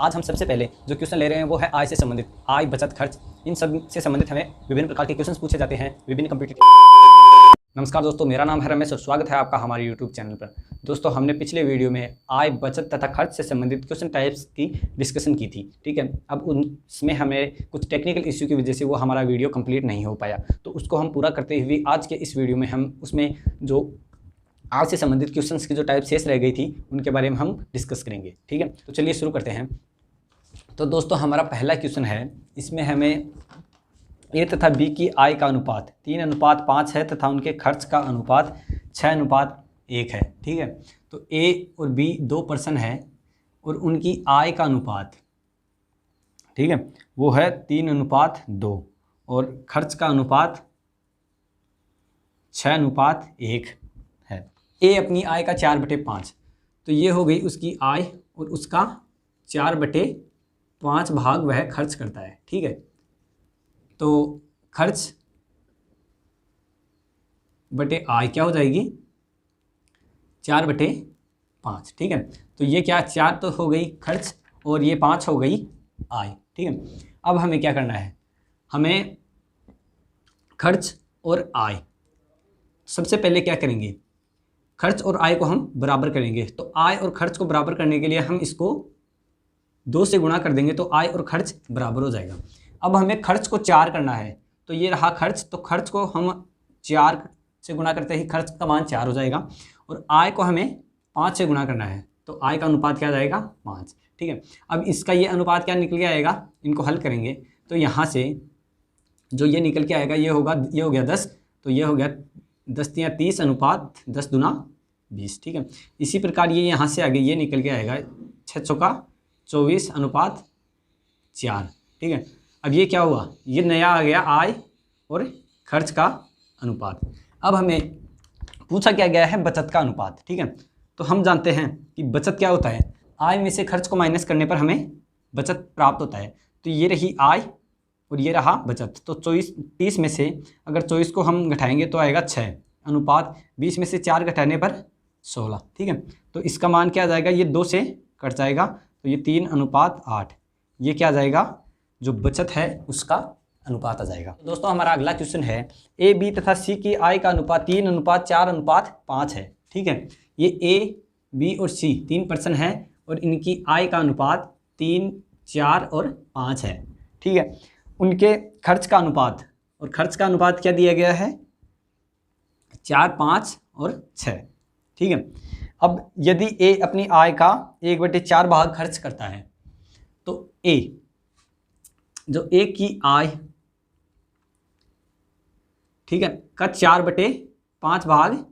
आज हम सबसे पहले जो क्वेश्चन ले रहे हैं वो है आय से संबंधित, आय, बचत, खर्च, इन सब से संबंधित हमें विभिन्न प्रकार के क्वेश्चन पूछे जाते हैं विभिन्न कॉम्पिटिटिव। नमस्कार दोस्तों, मेरा नाम है रमेश और स्वागत है आपका हमारे यूट्यूब चैनल पर। दोस्तों, हमने पिछले वीडियो में आय, बचत तथा खर्च से संबंधित क्वेश्चन टाइप्स की डिस्कशन की थी, ठीक है। अब उसमें हमें कुछ टेक्निकल इश्यू की वजह से वो हमारा वीडियो कंप्लीट नहीं हो पाया, तो उसको हम पूरा करते हुए आज के इस वीडियो में हम उसमें जो आज से संबंधित क्वेश्चंस की जो टाइप शेष रह गई थी उनके बारे में हम डिस्कस करेंगे, ठीक है। तो चलिए शुरू करते हैं। तो दोस्तों, हमारा पहला क्वेश्चन है, इसमें हमें ए तथा बी की आय का अनुपात 3:5 है तथा उनके खर्च का अनुपात 6:1 है, ठीक है। तो ए और बी दो पर्सन है और उनकी आय का अनुपात, ठीक है, वो है 3:2 और खर्च का अनुपात 6:1 है। ए अपनी आय का 4/5, तो ये हो गई उसकी आय और उसका 4/5 भाग वह खर्च करता है, ठीक है। तो खर्च बटे आय क्या हो जाएगी 4/5, ठीक है। तो ये क्या 4 तो हो गई खर्च और ये 5 हो गई आय, ठीक है। अब हमें क्या करना है, हमें खर्च और आय, सबसे पहले क्या करेंगे, खर्च और आय को हम बराबर करेंगे। तो आय और खर्च को बराबर करने के लिए हम इसको 2 से गुणा कर देंगे तो आय और खर्च बराबर हो जाएगा। अब हमें खर्च को 4 करना है, तो ये रहा खर्च, तो खर्च को हम 4 से गुणा करते ही खर्च का मान 4 हो जाएगा और आय को हमें 5 से गुणा करना है, तो आय का अनुपात क्या जाएगा 5, ठीक है। अब इसका ये अनुपात क्या निकल के आएगा, इनको हल करेंगे तो यहाँ से जो ये निकल के आएगा ये होगा, ये हो गया 10, तो ये हो गया 10 या 30 अनुपात 10 दूना 20, ठीक है। इसी प्रकार ये यहाँ से आगे ये निकल के आएगा 6 चौका 24 अनुपात 4, ठीक है। अब ये क्या हुआ, ये नया आ गया आय और खर्च का अनुपात। अब हमें पूछा क्या गया है बचत का अनुपात, ठीक है। तो हम जानते हैं कि बचत क्या होता है, आय में से खर्च को माइनस करने पर हमें बचत प्राप्त होता है। तो ये रही आय और ये रहा बचत। तो 30 में से अगर 24 को हम घटाएंगे तो आएगा 6 अनुपात 20 में से 4 घटाने पर 16, ठीक है। तो इसका मान क्या आ जाएगा, ये 2 से कट जाएगा तो ये 3:8, ये क्या आ जाएगा, जो बचत है उसका अनुपात आ जाएगा। तो दोस्तों, हमारा अगला क्वेश्चन है, ए, बी तथा सी की आय का अनुपात 3:4:5 है, ठीक है। ये ए, बी और सी 3 पर्सन है और इनकी आय का अनुपात 3, 4 और 5 है, ठीक है। उनके खर्च का अनुपात, और खर्च का अनुपात क्या दिया गया है 4, 5 और 6, ठीक है। अब यदि ए अपनी आय का 1/4 भाग खर्च करता है, तो ए, जो ए की आय, ठीक है, का 4/5 भाग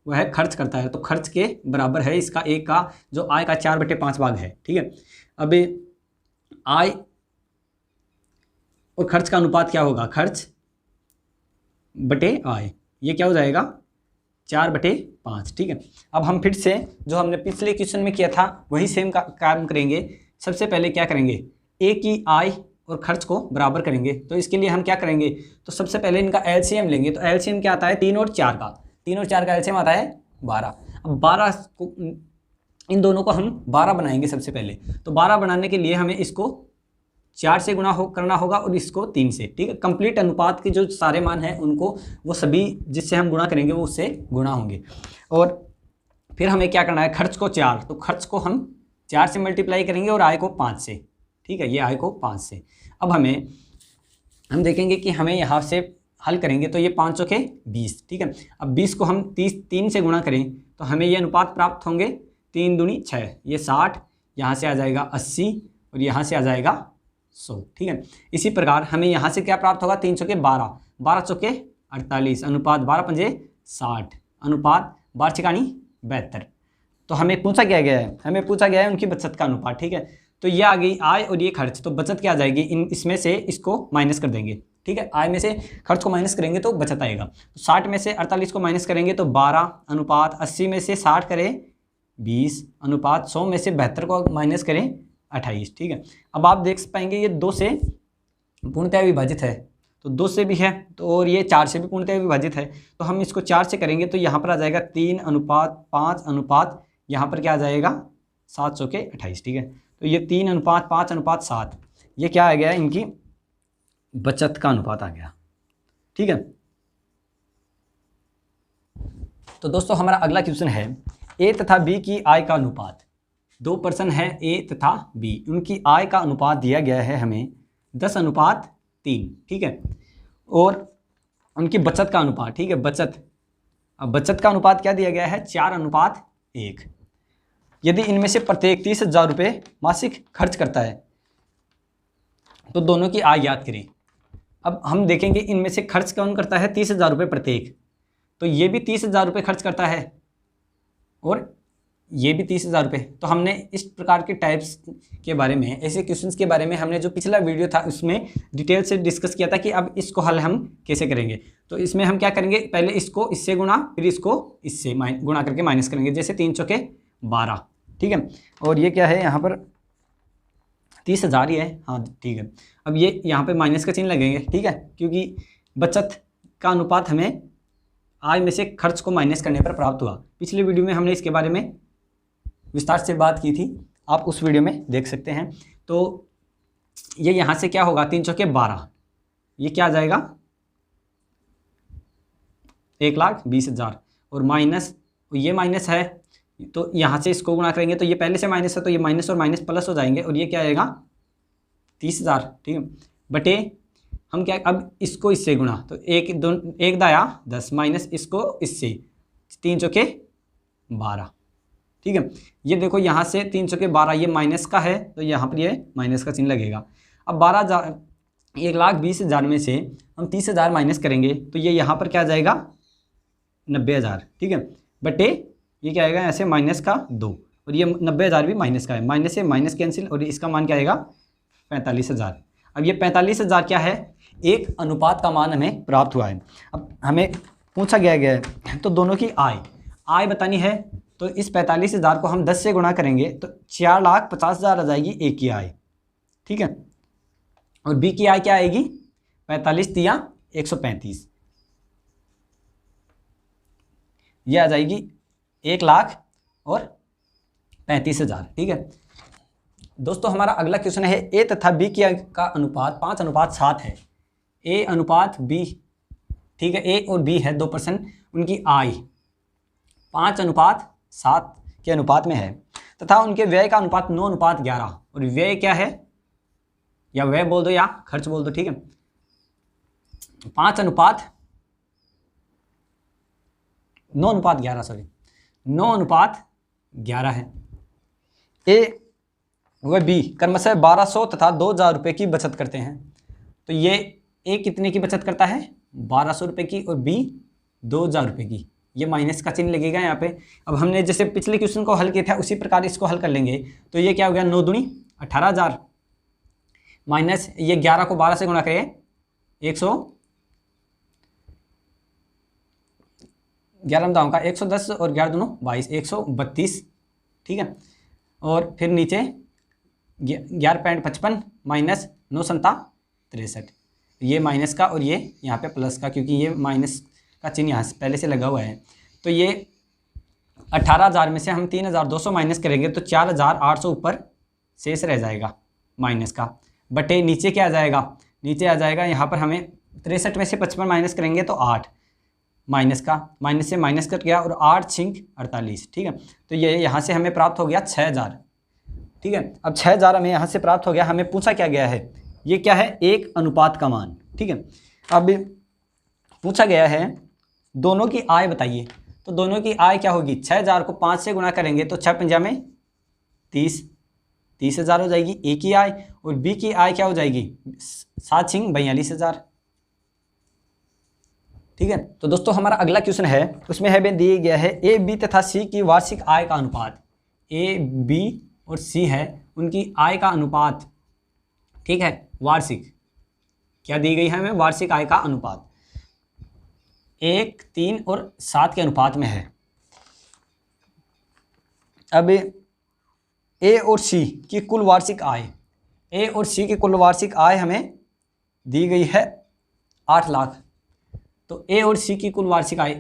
वह खर्च करता है, तो खर्च के बराबर है इसका ए का जो आय का 4/5 भाग है, ठीक है। अब आय और खर्च का अनुपात क्या होगा, खर्च बटे आय, ये क्या हो जाएगा 4/5, ठीक है। अब हम फिर से जो हमने पिछले क्वेश्चन में किया था वही सेम काम करेंगे। सबसे पहले क्या करेंगे, ए की आय और खर्च को बराबर करेंगे। तो इसके लिए हम क्या करेंगे, तो सबसे पहले इनका एलसीएम लेंगे। तो एलसीएम क्या आता है 3 और 4 का, 3 और 4 का एलसीएम आता है 12। अब 12 को, इन दोनों को हम 12 बनाएंगे सबसे पहले। तो 12 बनाने के लिए हमें इसको 4 से गुणा करना होगा और इसको 3 से, ठीक है। कंप्लीट अनुपात के जो सारे मान हैं उनको वो सभी जिससे हम गुणा करेंगे वो उससे गुणा होंगे। और फिर हमें क्या करना है, खर्च को 4, तो खर्च को हम 4 से मल्टीप्लाई करेंगे और आय को 5 से, ठीक है, ये आय को 5 से। अब हम देखेंगे कि हमें यहाँ से हल करेंगे तो ये 5 चौके 20, ठीक है। अब 20 को हम 3 से गुणा करें तो हमें ये अनुपात प्राप्त होंगे 3 दूनी 6, ये 60, यहाँ से आ जाएगा 80 और यहाँ से आ जाएगा 100, ठीक है। इसी प्रकार हमें यहाँ से क्या प्राप्त होगा, 3 चौके 12, 12 चौके 48 अनुपात 12 पंजे 60 अनुपात 12 छिकानी 72। तो हमें पूछा क्या गया है, हमें पूछा गया है उनकी बचत का अनुपात, ठीक है। तो ये आ गई आय और ये खर्च, तो बचत क्या आ जाएगी, इसमें से इसको माइनस कर देंगे, ठीक है। आय में से खर्च को माइनस करेंगे तो बचत आएगा। तो 60 में से 48 को माइनस करेंगे तो 12 अनुपात 80 में से 60 करें 20 अनुपात 100 में से 72 को माइनस करें 28, ठीक है। अब आप देख पाएंगे ये 2 से पूर्णतः विभाजित है, तो 2 से भी है तो, और ये 4 से भी पूर्णतः विभाजित है। तो हम इसको 4 से करेंगे तो यहाँ पर आ जाएगा 3:5 अनुपात यहाँ पर क्या आ जाएगा 7 चौके 28, ठीक है। तो ये 3:5:7, ये क्या आ गया, इनकी बचत का अनुपात आ गया। ठीक है, तो दोस्तों हमारा अगला क्वेश्चन है ए तथा बी की आय का अनुपात। 2 पर्सन है ए तथा बी, उनकी आय का अनुपात दिया गया है हमें 10:3। ठीक है, और उनकी बचत का अनुपात, ठीक है, बचत, अब बचत का अनुपात क्या दिया गया है, 4:1। यदि इनमें से प्रत्येक 30,000 रुपये मासिक खर्च करता है तो दोनों की आय ज्ञात करें। अब हम देखेंगे इनमें से खर्च कौन करता है, 30,000 रुपये प्रत्येक, तो ये भी 30,000 रुपये खर्च करता है और ये भी 30,000 रुपये। तो हमने इस प्रकार के टाइप्स के बारे में, ऐसे क्वेश्चंस के बारे में हमने जो पिछला वीडियो था उसमें डिटेल से डिस्कस किया था कि अब इसको हल हम कैसे करेंगे। तो इसमें हम क्या करेंगे, पहले इसको इससे गुणा, फिर इसको इससे गुणा करके माइनस करेंगे, जैसे 3 चौके 12। ठीक है, और ये क्या है, यहाँ पर 30,000 ही है, हाँ ठीक है। अब ये यहाँ पे माइनस का चिन्ह लगेंगे, ठीक है, क्योंकि बचत का अनुपात हमें आय में से खर्च को माइनस करने पर प्राप्त हुआ। पिछले वीडियो में हमने इसके बारे में विस्तार से बात की थी, आप उस वीडियो में देख सकते हैं। तो ये यहाँ से क्या होगा, 3 चौके 12, ये क्या आ जाएगा 1,20,000, और माइनस, ये माइनस है तो यहाँ से इसको गुणा करेंगे तो ये पहले से माइनस है तो ये माइनस और माइनस प्लस हो जाएंगे, और ये क्या आएगा 30,000। ठीक है, बटे हम क्या, अब इसको इससे गुणा, तो 1 दाया 10 माइनस इसको इससे, 3 चौके 12। ठीक है, ये देखो यहाँ से 3 चौके 12, ये माइनस का है तो यहाँ पर ये माइनस का चिन्ह लगेगा। अब 1,20,000 में से हम 30,000 माइनस करेंगे तो ये यहाँ पर क्या आ जाएगा 90,000। ठीक है, बटे ये क्या आएगा, ऐसे माइनस का 2, और ये 90,000 भी माइनस का है, माइनस से माइनस कैंसिल, और इसका मान क्या आएगा 45,000। अब ये 45,000 क्या है, एक अनुपात का मान हमें प्राप्त हुआ है। अब हमें पूछा गया है तो दोनों की आय बतानी है, तो इस 45,000 को हम 10 से गुणा करेंगे तो 4,50,000 आ जाएगी ए की आय। ठीक है, और बी की आय क्या आएगी, 45 तिया 135, ये आ जाएगी 1,35,000। ठीक है दोस्तों, हमारा अगला क्वेश्चन है ए तथा बी की आय का अनुपात 5:7 है। ए अनुपात बी, ठीक है, ए और बी है 2 पर्सन, उनकी आय 5:7 के अनुपात में है तथा उनके व्यय का अनुपात 9:11, और व्यय क्या है, या व्यय बोल दो या खर्च बोल दो। ठीक है, 9:11 है। ए व बी क्रमशः 1,200 तथा 2,000 रुपये की बचत करते हैं। तो ये ए कितने की बचत करता है, 1,200 रुपये की, और बी 2,000 रुपये की। ये माइनस का चिन्ह लगेगा यहाँ पे। अब हमने जैसे पिछले क्वेश्चन को हल किया था उसी प्रकार इसको हल कर लेंगे। तो ये क्या हो गया, 9 दूनी 18,000 माइनस ये 11 को 12 से गुणा करें 11 का 110 और 11 दूनों 22, 132। ठीक है, और फिर नीचे 11.55 माइनस 9,67, ये माइनस का और ये यहाँ पे प्लस का, क्योंकि ये माइनस का चिन्ह यहाँ से पहले से लगा हुआ है। तो ये 18,000 में से हम 3,200 माइनस करेंगे तो 4,800 ऊपर शेष रह जाएगा माइनस का, बटे नीचे क्या आ जाएगा, नीचे आ जाएगा यहाँ पर हमें 63 में से 55 माइनस करेंगे तो 8 माइनस का, माइनस से माइनस कट गया, और 8 छिंक 48। ठीक है, तो ये यहाँ से हमें प्राप्त हो गया 6,000। ठीक है, अब 6,000 हमें यहाँ से प्राप्त हो गया। हमें पूछा क्या गया है, ये क्या है, एक अनुपात का मान। ठीक है, अब पूछा गया है दोनों की आय बताइए। तो दोनों की आय क्या होगी, 6,000 को 5 से गुणा करेंगे तो 6 पंजा में 30,000 हो जाएगी ए की आय, और बी की आय क्या हो जाएगी 7 छिंग 42,000। ठीक है, तो दोस्तों हमारा अगला क्वेश्चन है, उसमें है दिया गया है ए बी तथा सी की वार्षिक आय का अनुपात। ए बी और सी है, उनकी आय का अनुपात। ठीक है, वार्षिक क्या दी गई है हमें, वार्षिक आय का अनुपात 1, 3 और 7 के अनुपात में है। अब ए और सी की कुल वार्षिक आय, ए और सी की कुल वार्षिक आय हमें दी गई है 8 लाख। तो ए और सी की कुल वार्षिक आय,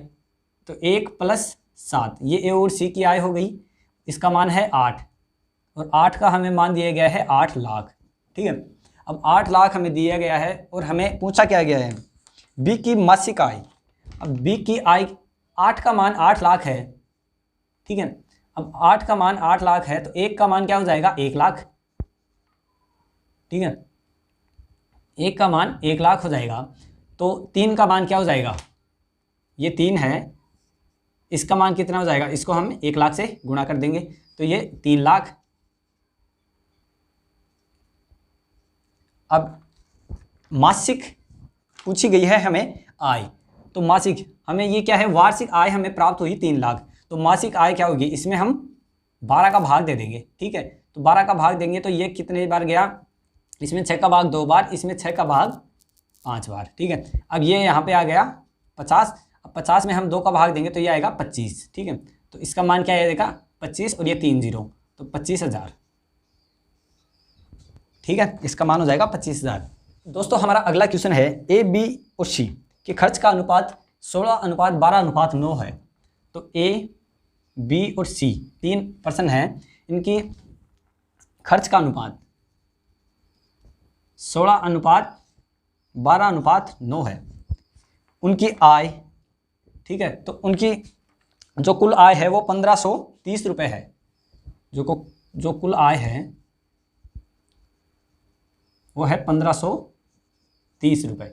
तो 1 + 7, ये ए और सी की आय हो गई, इसका मान है 8, और 8 का हमें मान दिया गया है 8 लाख, ठीक है। अब 8 लाख हमें दिया गया है और हमें पूछा क्या गया है, बी की मासिक आय। अब बी की आय, 8 का मान 8 लाख है, ठीक है। अब 8 का मान 8 लाख है तो 1 का मान क्या हो जाएगा, 1 लाख, ठीक है। 1 का मान 1 लाख हो जाएगा। तो 3 का मान क्या हो जाएगा, ये 3 है, इसका मान कितना हो जाएगा, इसको हम 1 लाख से गुणा कर देंगे तो ये 3 लाख। अब मासिक पूछी गई है हमें आय, तो मासिक हमें ये क्या है, वार्षिक आय हमें प्राप्त हुई 3 लाख, तो मासिक आय क्या होगी, इसमें हम 12 का भाग दे देंगे, ठीक है। तो 12 का भाग देंगे तो ये कितने बार गया, इसमें 6 का भाग 2 बार, इसमें 6 का भाग 5 बार, ठीक है। अब ये यहाँ पे आ गया 50, अब 50 में हम 2 का भाग देंगे तो ये आएगा 25, ठीक है। तो इसका मान क्या आएगा 25 और ये 3 0, तो 25,000, ठीक है। इसका मान हो जाएगा 25,000। दोस्तों हमारा अगला क्वेश्चन है, ए बी और सी के खर्च का अनुपात 16:12:9 है। तो ए बी और सी 3 पर्सन हैं, इनकी खर्च का अनुपात 16:12:9 है। उनकी आय, ठीक है, तो उनकी जो कुल आय है वो 1530 रुपये है। जो कुल आय है वो है 1530 रुपये।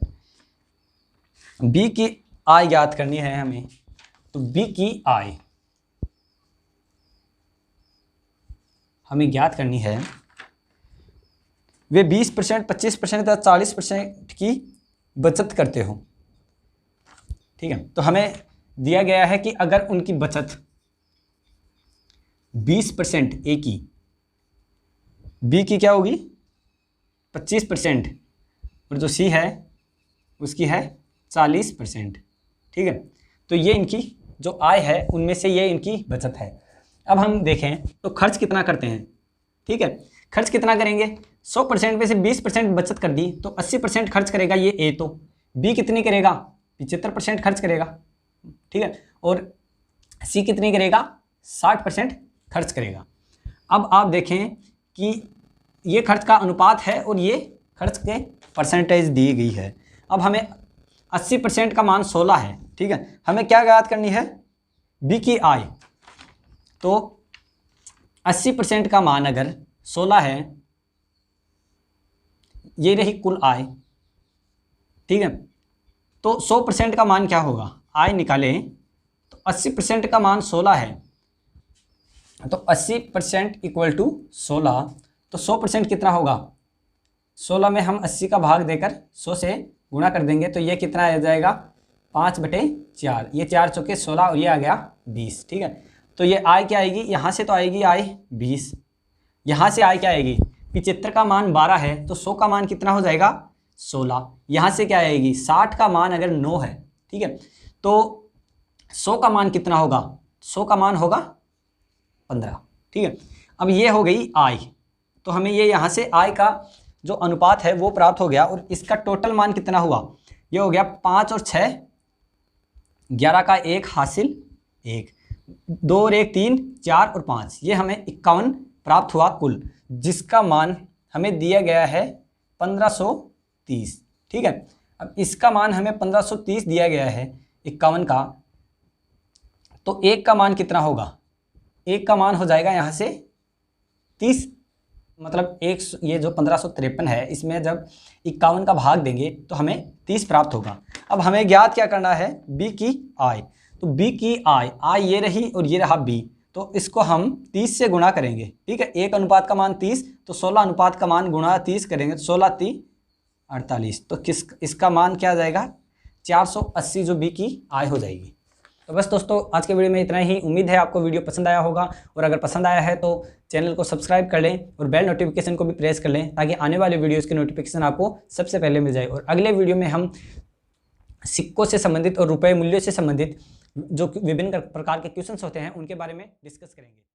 बी की आय ज्ञात करनी है हमें, तो बी की आय हमें ज्ञात करनी है। वे 20%, 25% या 40% की बचत करते हो, ठीक है। तो हमें दिया गया है कि अगर उनकी बचत 20% ए की, बी की क्या होगी 25% और जो सी है उसकी है 40%, ठीक है। तो ये इनकी जो आय है उनमें से ये इनकी बचत है। अब हम देखें तो खर्च कितना करते हैं, ठीक है। खर्च कितना करेंगे, 100% में से 20% बचत कर दी तो 80% खर्च करेगा ये ए, तो बी कितनी करेगा 75% खर्च करेगा, ठीक है। और सी कितनी करेगा 60% खर्च करेगा। अब आप देखें कि ये खर्च का अनुपात है और ये खर्च के परसेंटेज दी गई है। अब हमें 80% का मान 16 है, ठीक है। हमें क्या ज्ञात करनी है, बी की आय। तो 80% का मान अगर 16 है, ये रही कुल आय, ठीक है। तो 100% का मान क्या होगा, आय निकालें तो 80% का मान 16 है, तो 80% इक्वल टू 16, तो 100% कितना होगा, 16 में हम 80 का भाग देकर 100 से गुणा कर देंगे तो ये कितना आ जाएगा 5/4, ये 4 चौके 16 और ये आ गया 20, ठीक है। तो ये आय क्या आएगी, यहाँ से तो आएगी आय 20, यहाँ से आय क्या आएगी 75 का मान 12 है तो 100 का मान कितना हो जाएगा 16, यहाँ से क्या आएगी 60 का मान अगर 9 है, ठीक है। तो 100 का मान कितना होगा, 100 का मान होगा 15, ठीक है। अब ये हो गई आय, तो हमें ये यहाँ से आय का जो अनुपात है वो प्राप्त हो गया और इसका टोटल मान कितना हुआ, ये हो गया 5 और 6 11 का 1 हासिल 1, 2 और 1 3 4 और 5, ये हमें 51 प्राप्त हुआ कुल, जिसका मान हमें दिया गया है 1530, ठीक है। अब इसका मान हमें 1530 दिया गया है 51 का, तो 1 का मान कितना होगा, 1 का मान हो जाएगा यहाँ से 30, मतलब एक ये जो 1553 है इसमें जब 51 का भाग देंगे तो हमें 30 प्राप्त होगा। अब हमें ज्ञात क्या करना है, बी की आय। तो बी की आय ये रही और ये रहा बी, तो इसको हम 30 से गुणा करेंगे, ठीक है। 1 अनुपात का मान 30, तो 16 अनुपात का मान गुणा 30 करेंगे तो 16 3 48, तो इसका मान क्या आ जाएगा 480 जो बी की आय हो जाएगी। तो बस दोस्तों आज के वीडियो में इतना ही। उम्मीद है आपको वीडियो पसंद आया होगा, और अगर पसंद आया है तो चैनल को सब्सक्राइब कर लें और बेल नोटिफिकेशन को भी प्रेस कर लें ताकि आने वाले वीडियोज़ के नोटिफिकेशन आपको सबसे पहले मिल जाए। और अगले वीडियो में हम सिक्कों से संबंधित और रुपये मूल्यों से संबंधित जो विभिन्न प्रकार के क्वेश्चंस होते हैं उनके बारे में डिस्कस करेंगे।